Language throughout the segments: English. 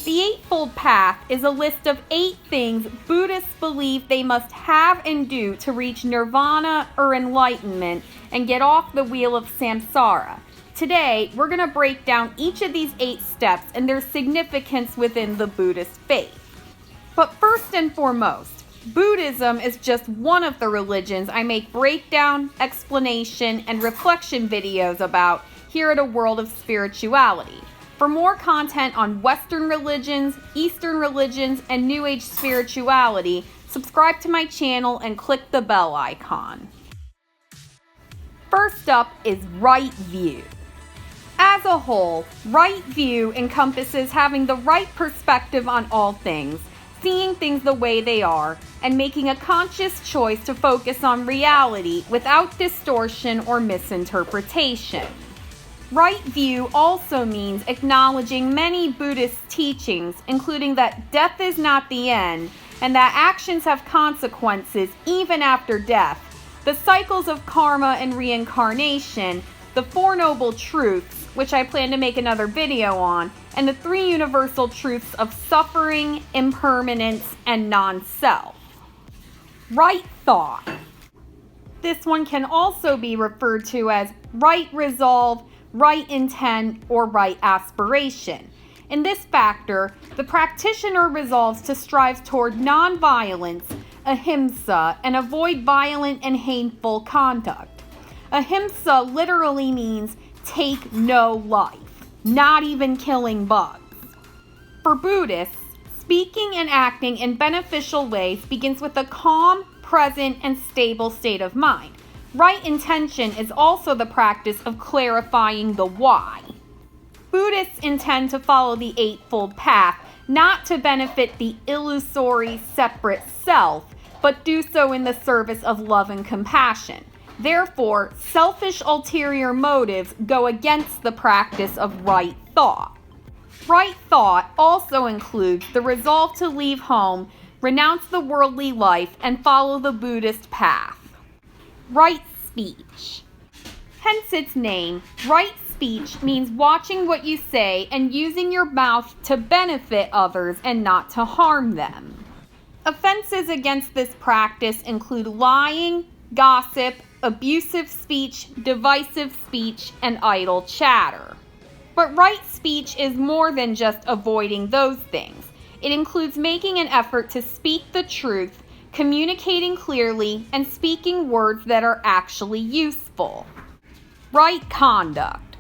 The Eightfold Path is a list of 8 things Buddhists believe they must have and do to reach Nirvana or enlightenment and get off the wheel of samsara. Today, we're going to break down each of these 8 steps and their significance within the Buddhist faith. But first and foremost, Buddhism is just one of the religions I make breakdown, explanation, and reflection videos about here at A World of Spirituality. For more content on Western religions, Eastern religions, and New Age spirituality, subscribe to my channel and click the bell icon. First up is right view. As a whole, right view encompasses having the right perspective on all things, seeing things the way they are, and making a conscious choice to focus on reality without distortion or misinterpretation. Right view also means acknowledging many Buddhist teachings, including that death is not the end, and that actions have consequences even after death, the cycles of karma and reincarnation, the Four Noble Truths, which I plan to make another video on, and the 3 universal truths of suffering, impermanence, and non-self. Right thought. This one can also be referred to as right resolve, right intent, or right aspiration. In this factor, the practitioner resolves to strive toward non-violence, ahimsa, and avoid violent and hateful conduct. Ahimsa literally means take no life, not even killing bugs. For Buddhists, speaking and acting in beneficial ways begins with a calm, present, and stable state of mind. Right intention is also the practice of clarifying the why. Buddhists intend to follow the Eightfold Path, not to benefit the illusory, separate self, but do so in the service of love and compassion. Therefore, selfish ulterior motives go against the practice of right thought. Right thought also includes the resolve to leave home, renounce the worldly life, and follow the Buddhist path. Right speech. Hence its name, right speech means watching what you say and using your mouth to benefit others and not to harm them. Offenses against this practice include lying, gossip, abusive speech, divisive speech, and idle chatter. But right speech is more than just avoiding those things. It includes making an effort to speak the truth, communicating clearly, and speaking words that are actually useful. Right conduct.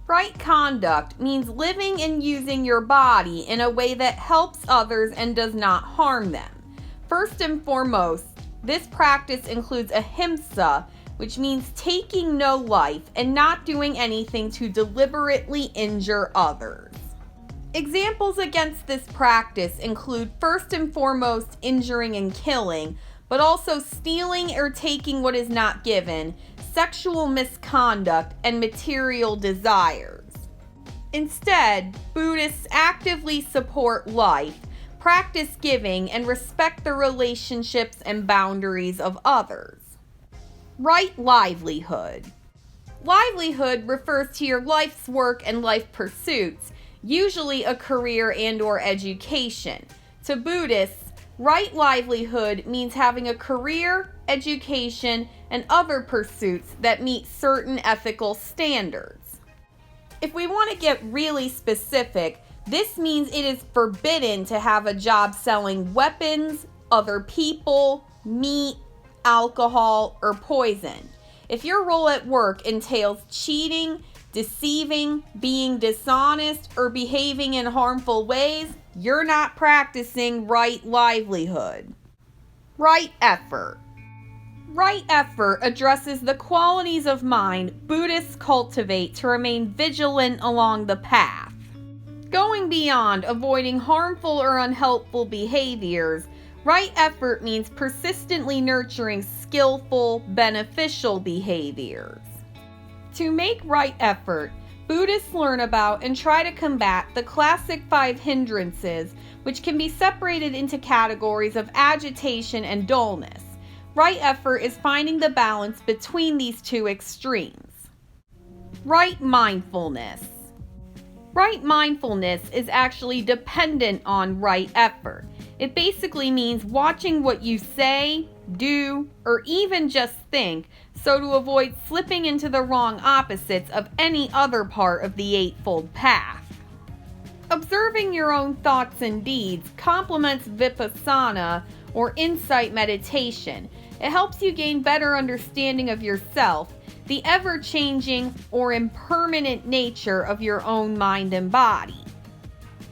Right conduct means living and using your body in a way that helps others and does not harm them. First and foremost, this practice includes ahimsa, which means taking no life and not doing anything to deliberately injure others. Examples against this practice include first and foremost injuring and killing, but also stealing or taking what is not given, sexual misconduct, and material desires. Instead, Buddhists actively support life, practice giving, and respect the relationships and boundaries of others. Right livelihood. Livelihood refers to your life's work and life pursuits, usually a career and/or education. To Buddhists, right livelihood means having a career, education, and other pursuits that meet certain ethical standards. If we want to get really specific, this means it is forbidden to have a job selling weapons, other people, meat, alcohol, or poison. If your role at work entails cheating, deceiving, being dishonest, or behaving in harmful ways, you're not practicing right livelihood. Right effort. Right effort addresses the qualities of mind Buddhists cultivate to remain vigilant along the path. Going beyond avoiding harmful or unhelpful behaviors, right effort means persistently nurturing skillful, beneficial behaviors. To make right effort, Buddhists learn about and try to combat the classic 5 hindrances, which can be separated into categories of agitation and dullness. Right effort is finding the balance between these 2 extremes. Right mindfulness. Right mindfulness is actually dependent on right effort. It basically means watching what you say, do, or even just think, so to avoid slipping into the wrong opposites of any other part of the Eightfold Path. Observing your own thoughts and deeds complements vipassana or insight meditation. It helps you gain better understanding of yourself, the ever-changing or impermanent nature of your own mind and body.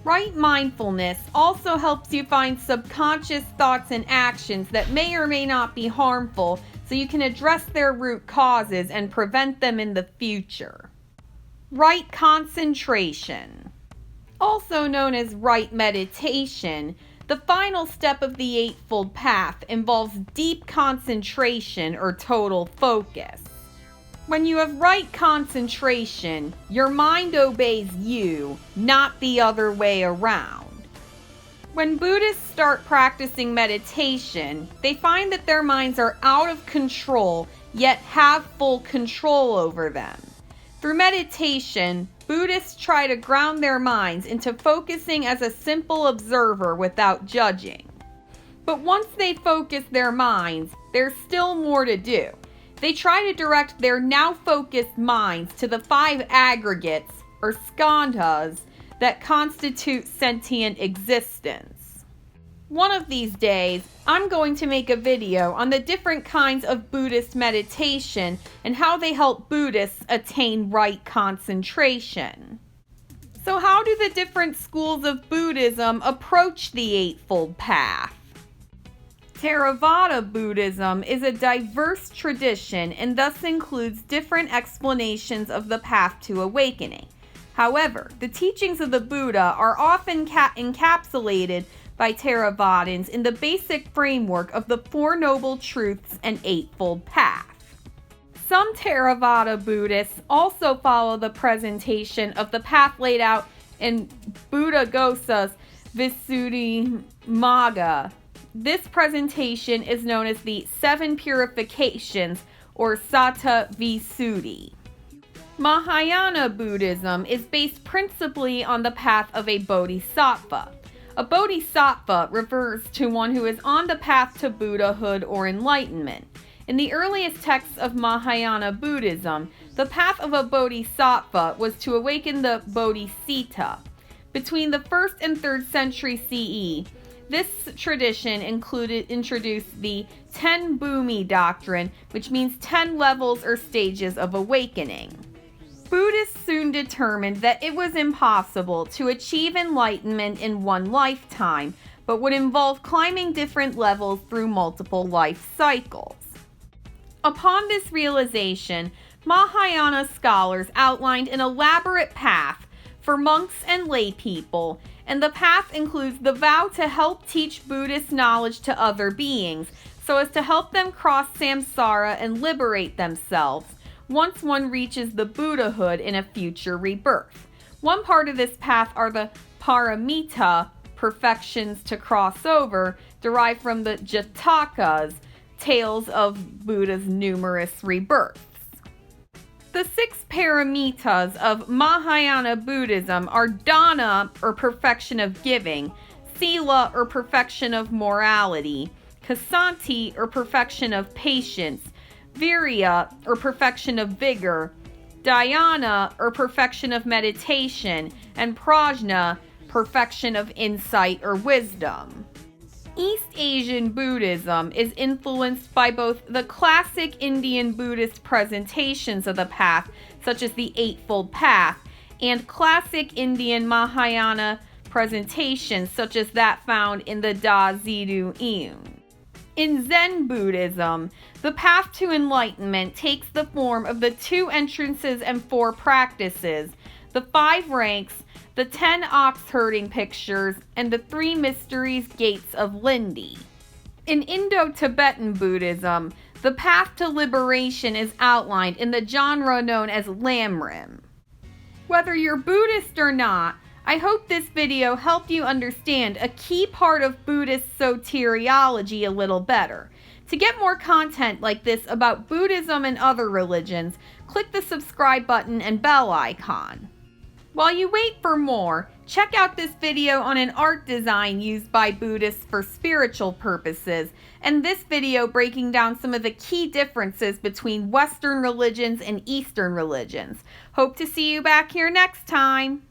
Right mindfulness also helps you find subconscious thoughts and actions that may or may not be harmful, so you can address their root causes and prevent them in the future. Right concentration. Also known as right meditation, the final step of the Eightfold Path involves deep concentration or total focus. When you have right concentration, your mind obeys you, not the other way around. When Buddhists start practicing meditation, they find that their minds are out of control, yet have full control over them. Through meditation, Buddhists try to ground their minds into focusing as a simple observer without judging. But once they focus their minds, there's still more to do. They try to direct their now focused minds to the 5 aggregates, or skandhas, that constitute sentient existence. One of these days, I'm going to make a video on the different kinds of Buddhist meditation and how they help Buddhists attain right concentration. So how do the different schools of Buddhism approach the Eightfold Path? Theravada Buddhism is a diverse tradition and thus includes different explanations of the path to awakening. However, the teachings of the Buddha are often encapsulated by Theravadins in the basic framework of the Four Noble Truths and Eightfold Path. Some Theravada Buddhists also follow the presentation of the path laid out in Buddhaghosa's Visuddhimagga. This presentation is known as the 7 Purifications, or Sattva Visuddhi. Mahayana Buddhism is based principally on the path of a bodhisattva. A bodhisattva refers to one who is on the path to Buddhahood or enlightenment. In the earliest texts of Mahayana Buddhism, the path of a bodhisattva was to awaken the bodhisattva. Between the 1st and 3rd century CE, this tradition introduced the 10 Bhumi doctrine, which means 10 levels or stages of awakening. Buddhists soon determined that it was impossible to achieve enlightenment in one lifetime, but would involve climbing different levels through multiple life cycles. Upon this realization, Mahayana scholars outlined an elaborate path for monks and lay people, and the path includes the vow to help teach Buddhist knowledge to other beings, so as to help them cross samsara and liberate themselves once one reaches the Buddhahood in a future rebirth. One part of this path are the paramita, perfections to cross over, derived from the Jatakas, tales of Buddha's numerous rebirths. The 6 paramitas of Mahayana Buddhism are dana, or perfection of giving, sila, or perfection of morality, ksanti, or perfection of patience, virya, or perfection of vigor, dhyana, or perfection of meditation, and prajna, perfection of insight or wisdom. East Asian Buddhism is influenced by both the classic Indian Buddhist presentations of the path, such as the Eightfold Path, and classic Indian Mahayana presentations, such as that found in the Da Zidu Eun. In Zen Buddhism, the path to enlightenment takes the form of the 2 entrances and 4 practices, the 5 ranks, the 10 ox herding pictures, and the 3 mysteries gates of Lindi. In Indo-Tibetan Buddhism, the path to liberation is outlined in the genre known as Lamrim. Whether you're Buddhist or not, I hope this video helped you understand a key part of Buddhist soteriology a little better. To get more content like this about Buddhism and other religions, click the subscribe button and bell icon. While you wait for more, check out this video on an art design used by Buddhists for spiritual purposes, and this video breaking down some of the key differences between Western religions and Eastern religions. Hope to see you back here next time.